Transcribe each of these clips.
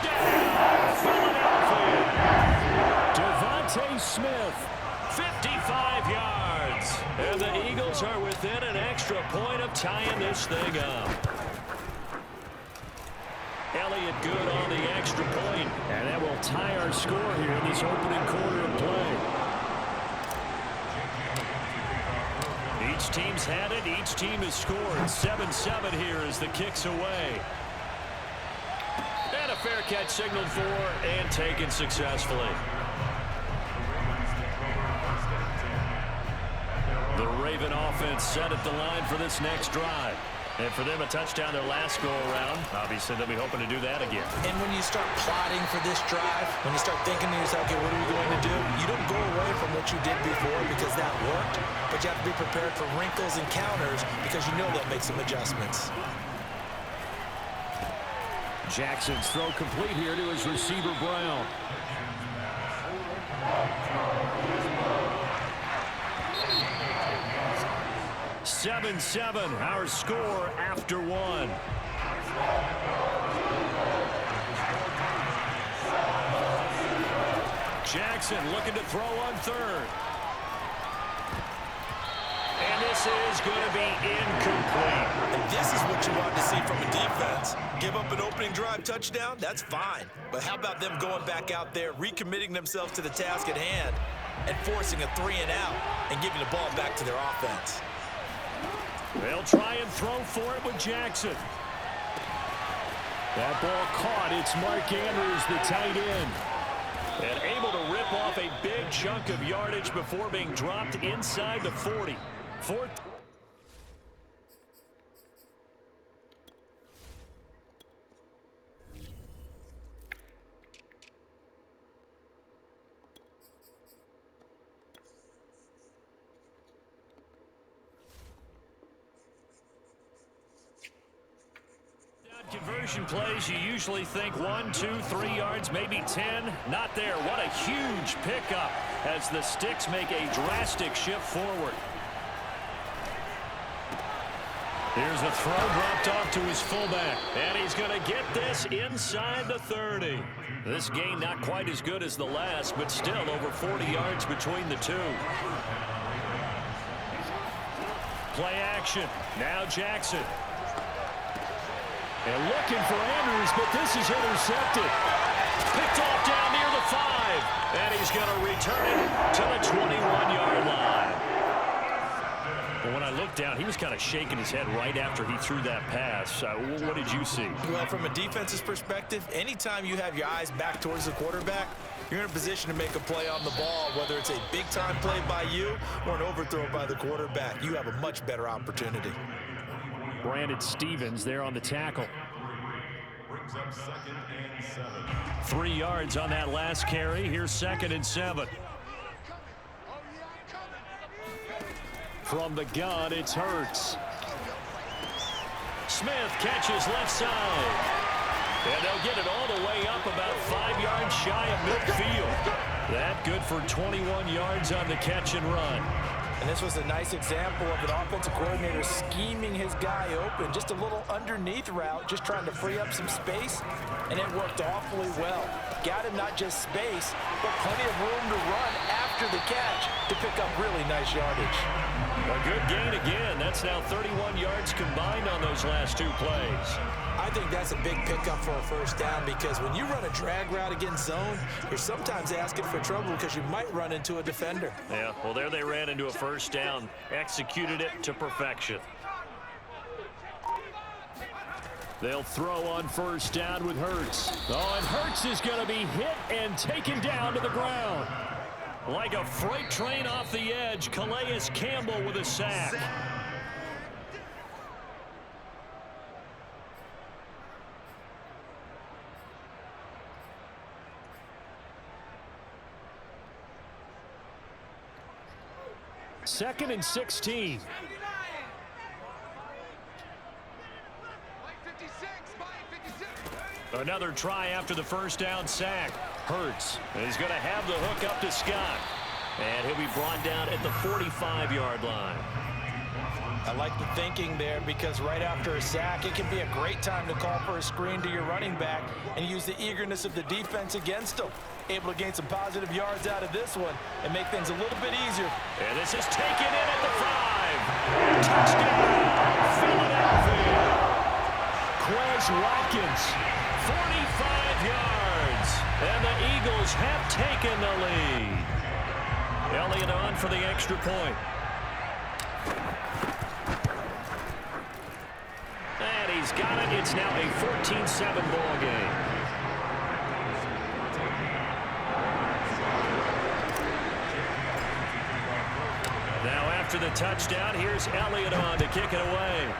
Touchdown, Philadelphia. Devontae Smith, 55 yards. And the Eagles are within an extra point of tying this thing up. Elliott good on the extra point, and that will tie our score here in this opening quarter of play. Each team's had it. Each team has scored. 7-7 here as the kick's away. And a fair catch signaled for and taken successfully. The Raven offense set at the line for this next drive. And for them, a touchdown their last go-around. Obviously, they'll be hoping to do that again. And when you start plotting for this drive, when you start thinking to yourself, okay, what are we going to do? You don't go away from what you did before because that worked. But you have to be prepared for wrinkles and counters because you know they'll make some adjustments. Jackson's throw complete here to his receiver, Brown. 7-7, our score after one. Jackson looking to throw on third. And this is going to be incomplete. And this is what you want to see from a defense. Give up an opening drive touchdown, that's fine. But how about them going back out there, recommitting themselves to the task at hand, and forcing a 3-and-out and giving the ball back to their offense? They'll try and throw for it with Jackson. That ball caught. It's Mark Andrews, the tight end. And able to rip off a big chunk of yardage before being dropped inside the 40. Fourth. Conversion plays, you usually think 1, 2, 3 yards, maybe 10. Not there. What a huge pickup as the Sticks make a drastic shift forward. Here's a throw dropped off to his fullback. And he's going to get this inside the 30. This gain not quite as good as the last, but still over 40 yards between the two. Play action. Now Jackson. And looking for Andrews, but this is intercepted. Picked off down near the 5. And he's going to return it to the 21-yard line. But when I looked down, he was kind of shaking his head right after he threw that pass. What did you see? Well, from a defense's perspective, anytime you have your eyes back towards the quarterback, you're in a position to make a play on the ball, whether it's a big-time play by you or an overthrow by the quarterback. You have a much better opportunity. Brandon Stevens there on the tackle. 3 yards on that last carry. Here's 2nd and 7. From the gun, it's Hurts. Smith catches left side. And they'll get it all the way up about 5 yards shy of midfield. That good for 21 yards on the catch and run. And this was a nice example of an offensive coordinator scheming his guy open. Just a little underneath route, just trying to free up some space, and it worked awfully well. Got him not just space, but plenty of room to run after the catch to pick up really nice yardage. A good gain again. That's now 31 yards combined on those last 2 plays. I think that's a big pickup for a first down because when you run a drag route against zone, you're sometimes asking for trouble because you might run into a defender. Yeah, well, there they ran into a first down, executed it to perfection. They'll throw on first down with Hurts. Oh, and Hurts is going to be hit and taken down to the ground. Like a freight train off the edge, Calais Campbell with a sack. Second and 16. Another try after the first down sack. Hurts is going to have the hook up to Scott. And he'll be brought down at the 45-yard line. I like the thinking there because right after a sack, it can be a great time to call for a screen to your running back and use the eagerness of the defense against them. Able to gain some positive yards out of this one and make things a little bit easier. And this is taken in at the 5. Touchdown, Philadelphia. Quez Watkins, 45 yards. And the Eagles have taken the lead. Elliott on for the extra point. And he's got it. It's now a 14-7 ball game. Now after the touchdown, here's Elliott on to kick it away.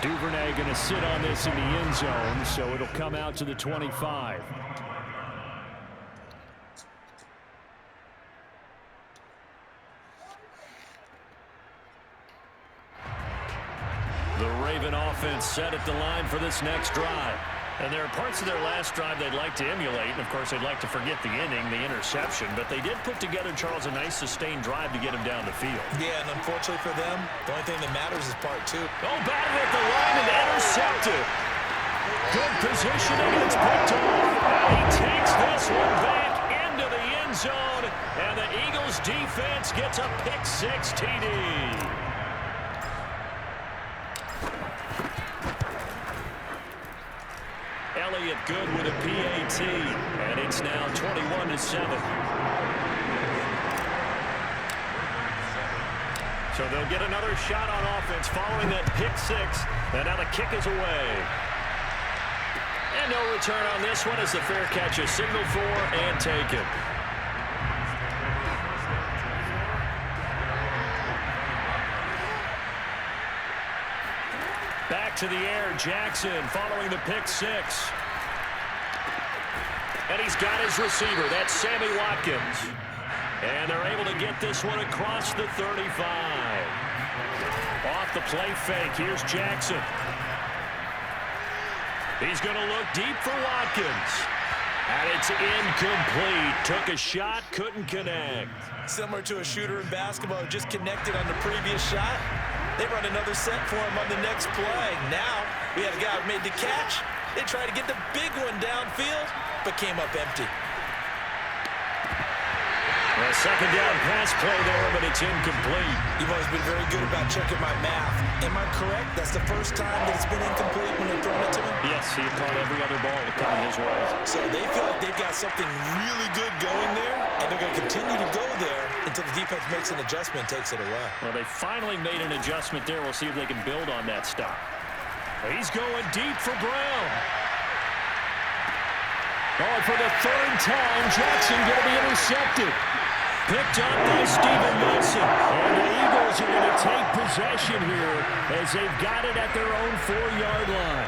Duvernay going to sit on this in the end zone, so it'll come out to the 25. The Raven offense set at the line for this next drive. And there are parts of their last drive they'd like to emulate. And, of course, they'd like to forget the inning, the interception. But they did put together, Charles, a nice sustained drive to get him down the field. Yeah, and unfortunately for them, the only thing that matters is part 2. Oh, batted at the line and intercepted. Good positioning. It's picked off. And he takes this one back into the end zone. And the Eagles defense gets a pick-6 TD. Elliott good with a PAT, and it's now 21-7. So they'll get another shot on offense following that pick-6, and now the kick is away. And no return on this one as the fair catch is signaled for and taken. Back to the air, Jackson following the pick-6. And he's got his receiver. That's Sammy Watkins. And they're able to get this one across the 35. Off the play fake, here's Jackson. He's going to look deep for Watkins. And it's incomplete. Took a shot, couldn't connect. Similar to a shooter in basketball who just connected on the previous shot. They run another set for him on the next play. Now, we had a guy who made the catch. They tried to get the big one downfield, but came up empty. A second down pass play there, but it's incomplete. You've always been very good about checking my math. Am I correct? That's the first time that it's been incomplete when they've thrown it to him? Yes, he caught every other ball coming his way. So they feel like they've got something really good going there, and they're going to continue to go there until the defense makes an adjustment and takes it away. Well, they finally made an adjustment there. We'll see if they can build on that stop. He's going deep for Brown. Oh, for the third time, Jackson going to be intercepted. Picked up by Steven Wilson. And the Eagles are going to take possession here as they've got it at their own 4-yard line.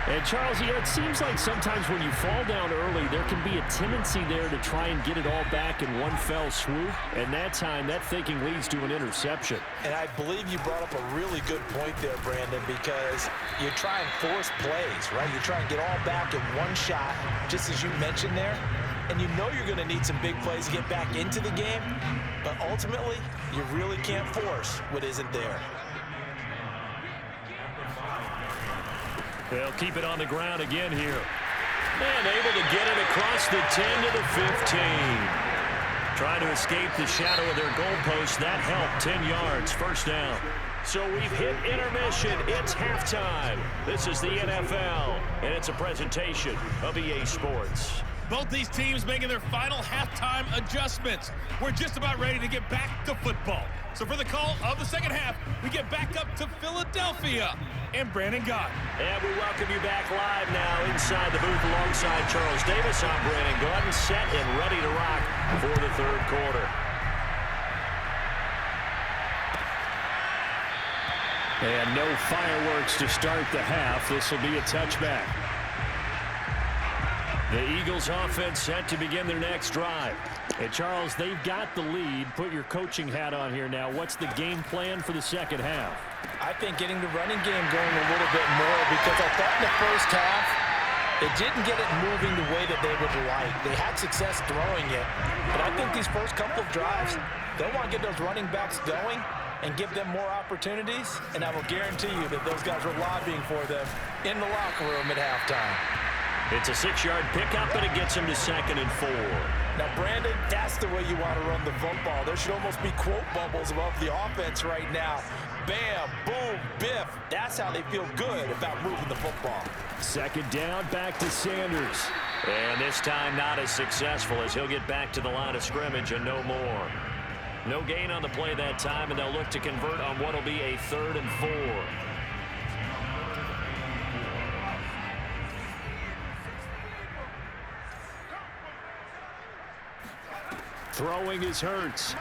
And, Charles, it seems like sometimes when you fall down early, there can be a tendency there to try and get it all back in one fell swoop. And that time, that thinking leads to an interception. And I believe you brought up a really good point there, Brandon, because you try and force plays, right? You try and get all back in one shot, just as you mentioned there. And you know you're going to need some big plays to get back into the game. But ultimately, you really can't force what isn't there. They'll keep it on the ground again here. And able to get it across the 10 to the 15. Trying to escape the shadow of their goalpost. That helped. 10 yards. First down. So we've hit intermission. It's halftime. This is the NFL, and it's a presentation of EA Sports. Both these teams making their final halftime adjustments. We're just about ready to get back to football. So for the call of the second half, we get back up to Philadelphia and Brandon Gott. And we welcome you back live now inside the booth alongside Charles Davis. I'm Brandon Gott, set and ready to rock for the third quarter. And no fireworks to start the half. This will be a touchback. The Eagles offense set to begin their next drive. And Charles, they've got the lead. Put your coaching hat on here now. What's the game plan for the second half? I think getting the running game going a little bit more, because I thought in the first half They didn't get it moving the way that they would like. They had success throwing it, but I think these first couple of drives, they'll want to get those running backs going and give them more opportunities, and I will guarantee you that those guys were lobbying for them in the locker room at halftime. It's a 6-yard pickup, but it gets him to 2nd and 4. Now, Brandon, that's the way you want to run the football. There should almost be quote bubbles above the offense right now. Bam, boom, biff. That's how they feel good about moving the football. 2nd down, back to Sanders. And this time not as successful as he'll get back to the line of scrimmage and no more. No gain on the play that time, and they'll look to convert on what will be a 3rd and 4. Throwing is Hurts.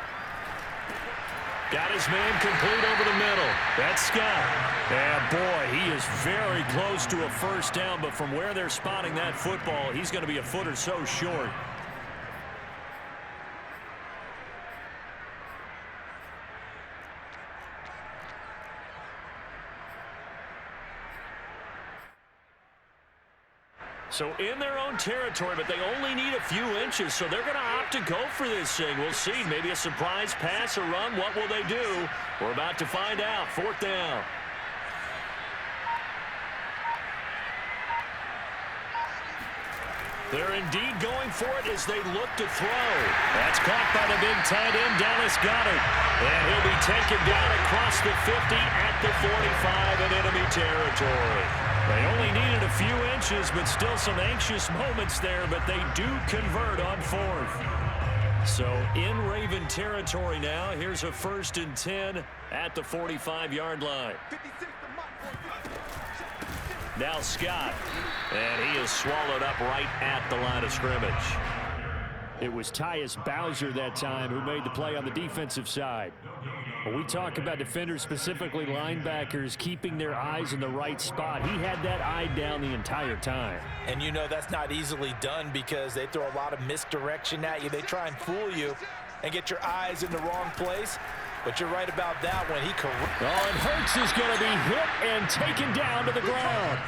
Got his man complete over the middle. That's Scott. And boy, he is very close to a 1st down, but from where they're spotting that football, he's going to be a foot or so short. So in their own territory, but they only need a few inches, so they're going to opt to go for this thing. We'll see. Maybe a surprise pass or run. What will they do? We're about to find out. 4th down. They're indeed going for it as they look to throw. That's caught by the big tight end, Dallas Goedert. And he'll be taken down across the 50 at the 45 in enemy territory. They only needed a few inches, but still some anxious moments there, but they do convert on 4th. So in Raven territory now, here's a 1st and 10 at the 45-yard line. Now Scott, and he is swallowed up right at the line of scrimmage. It was Tyus Bowser that time who made the play on the defensive side. When we talk about defenders, specifically linebackers, keeping their eyes in the right spot, he had that eye down the entire time. And you know that's not easily done because they throw a lot of misdirection at you. They try and fool you and get your eyes in the wrong place. But you're right about that one. And Hurts is going to be hit and taken down to the ground.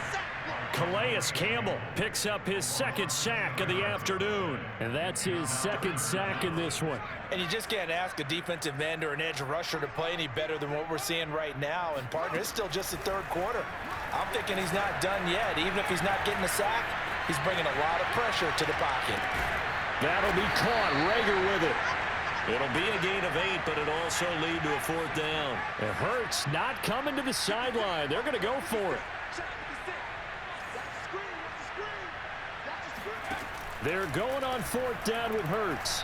Calais Campbell picks up his 2nd sack of the afternoon. And that's his 2nd sack in this one. And you just can't ask a defensive end or an edge rusher to play any better than what we're seeing right now. And, partner, it's still just the 3rd quarter. I'm thinking he's not done yet. Even if he's not getting a sack, he's bringing a lot of pressure to the pocket. That'll be caught. Rager with it. It'll be a gain of 8, but it'll also lead to a 4th down. And Hurts not coming to the sideline. They're going to go for it. They're going on 4th down with Hurts.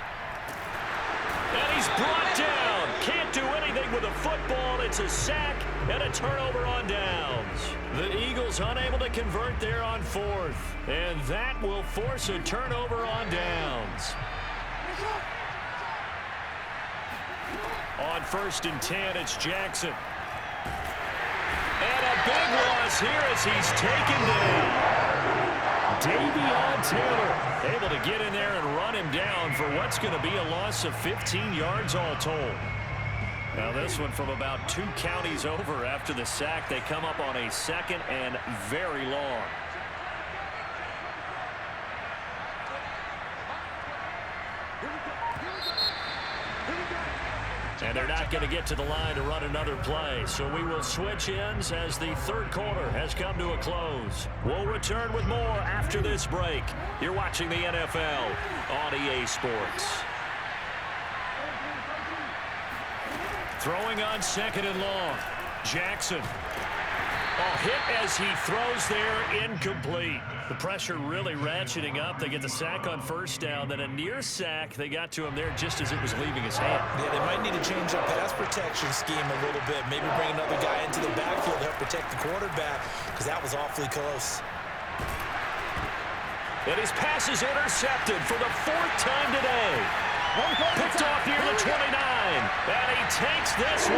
And he's brought down. Can't do anything with a football. It's a sack and a turnover on downs. The Eagles unable to convert there on 4th. And that will force a turnover on downs. On 1st and 10, it's Jackson. And a big loss here as he's taken down. Davion Taylor able to get in there and run him down for what's going to be a loss of 15 yards all told. Now this one from about 2 counties over after the sack. They come up on a 2nd and very long. And they're not going to get to the line to run another play. So we will switch ends as the 3rd quarter has come to a close. We'll return with more after this break. You're watching the NFL on EA Sports. Throwing on 2nd and long. Jackson. Hit as he throws there, incomplete. The pressure really ratcheting up. They get the sack on 1st down, then a near sack. They got to him there just as it was leaving his hand. Yeah, they might need to change their pass protection scheme a little bit. Maybe bring another guy into the backfield to help protect the quarterback because that was awfully close. And his pass is intercepted for the 4th time today. Picked off near the 29. And he takes this